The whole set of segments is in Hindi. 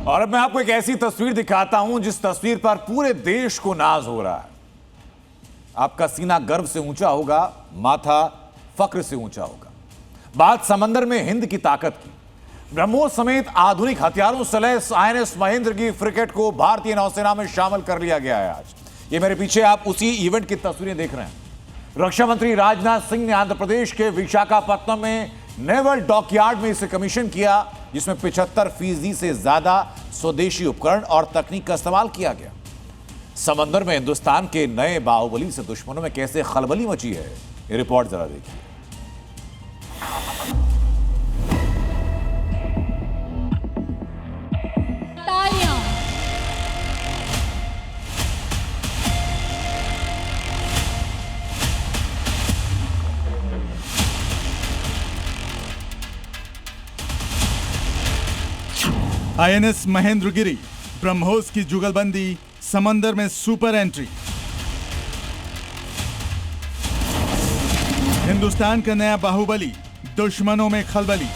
और अब मैं आपको एक ऐसी तस्वीर दिखाता हूं जिस तस्वीर पर पूरे देश को नाज हो रहा है। आपका सीना गर्व से ऊंचा होगा, माथा फक्र से ऊंचा होगा। बात समंदर में हिंद की ताकत की। ब्रह्मोस समेत आधुनिक हथियारों से लैस आईएनएस महेंद्रगिरी फ्रिगेट को भारतीय नौसेना में शामिल कर लिया गया है। आज ये मेरे पीछे आप उसी इवेंट की तस्वीरें देख रहे हैं। रक्षा मंत्री राजनाथ सिंह ने आंध्र प्रदेश के विशाखापट्टनम में नेवल डॉकयार्ड में इसे कमीशन किया, जिसमें 75% से ज्यादा स्वदेशी उपकरण और तकनीक का इस्तेमाल किया गया। समंदर में हिंदुस्तान के नए बाहुबली से दुश्मनों में कैसे खलबली मची है, ये रिपोर्ट जरा देखिए। आईएनएस महेंद्रगिरी, ब्रह्मोस की जुगलबंदी, समंदर में सुपर एंट्री। हिंदुस्तान का नया बाहुबली, दुश्मनों में खलबली।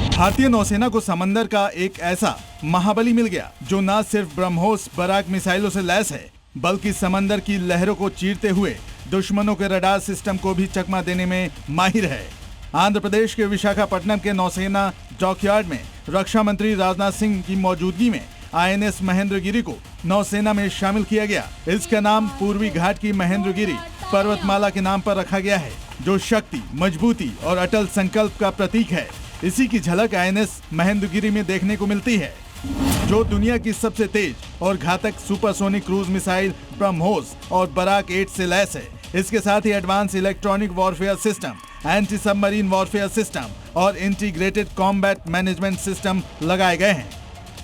भारतीय नौसेना को समंदर का एक ऐसा महाबली मिल गया जो न सिर्फ ब्रह्मोस बराक मिसाइलों से लैस है, बल्कि समंदर की लहरों को चीरते हुए दुश्मनों के रडार सिस्टम को भी चकमा देने में माहिर है। आंध्र प्रदेश के विशाखापट्टनम के नौसेना डॉकयार्ड में रक्षा मंत्री राजनाथ सिंह की मौजूदगी में आईएनएस महेंद्रगिरी को नौसेना में शामिल किया गया। इसका नाम पूर्वी घाट की महेंद्रगिरी पर्वतमाला के नाम पर रखा गया है, जो शक्ति, मजबूती और अटल संकल्प का प्रतीक है। इसी की झलक आईएनएस महेंद्रगिरी में देखने को मिलती है, जो दुनिया की सबसे तेज और घातक सुपरसोनिक क्रूज मिसाइल ब्रह्मोस और बराक 8 से लैस है। इसके साथ ही advance electronic warfare system, anti submarine warfare system और इंटीग्रेटेड कॉम्बैट मैनेजमेंट सिस्टम लगाए गए हैं।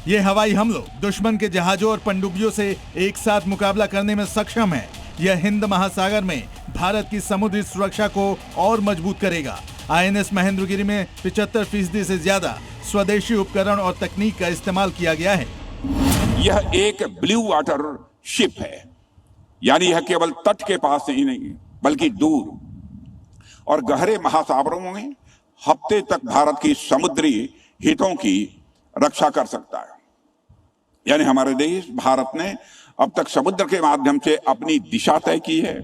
ये हवाई हमलों दुश्मन के जहाजों और पनडुब्बियों से एक साथ मुकाबला करने में सक्षम है। यह हिंद महासागर में भारत की समुद्री सुरक्षा को और मजबूत करेगा। आईएनएस महेंद्रगिरी में 75% से ज्यादा स्वदेशी उपकरण और तकनीक का इस्तेमाल किया गया है। यह एक ब्लू वाटर शिप है, यानी यह केवल तट के पास ही नहीं बल्कि दूर और गहरे महासागरों में हफ्ते तक भारत की समुद्री हितों की रक्षा कर सकता है। यानी हमारे देश भारत ने अब तक समुद्र के माध्यम से अपनी दिशा तय की है,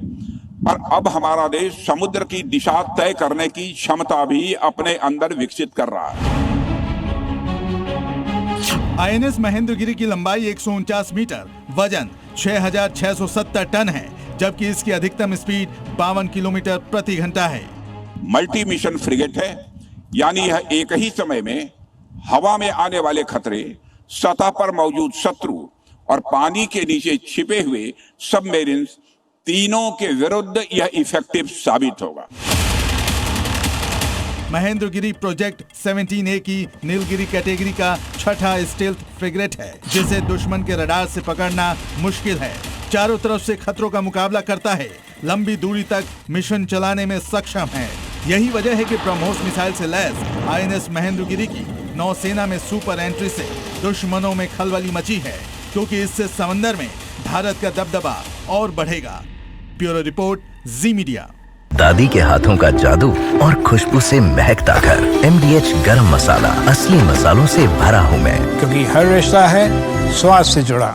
और अब हमारा देश समुद्र की दिशा तय करने की क्षमता भी अपने अंदर विकसित कर रहा है। आईएनएस महेंद्रगिरी की लंबाई 149 मीटर, वजन 6670 टन है, जबकि इसकी अधिकतम स्पीड 52 किलोमीटर प्रति घंटा है। मल्टी मिशन फ्रिगेट है, यानी यह एक ही समय में हवा में आने वाले खतरे, सतह पर मौजूद शत्रु और पानी के नीचे छिपे हुए सबमरीन्स, तीनों के विरुद्ध यह इफेक्टिव साबित होगा। महेंद्रगिरी प्रोजेक्ट 17A की नीलगिरी कैटेगरी का छठा स्टेल्थ फ्रिगेट है, जिसे दुश्मन के रडार से पकड़ना मुश्किल है। चारों तरफ से खतरों का मुकाबला करता है, लंबी दूरी तक मिशन चलाने में सक्षम है। यही वजह है कि ब्रह्मोस मिसाइल से लैस आईएनएस महेंद्रगिरी की नौसेना में सुपर एंट्री से दुश्मनों में खलबली मची है, क्योंकि इससे समंदर में भारत का दबदबा और बढ़ेगा। ब्यूरो रिपोर्ट, जी मीडिया। दादी के हाथों का जादू और खुशबू से महकता घर। MDH गरम मसाला, असली मसालों से भरा हूँ मैं, क्योंकि हर रिश्ता है स्वाद से जुड़ा।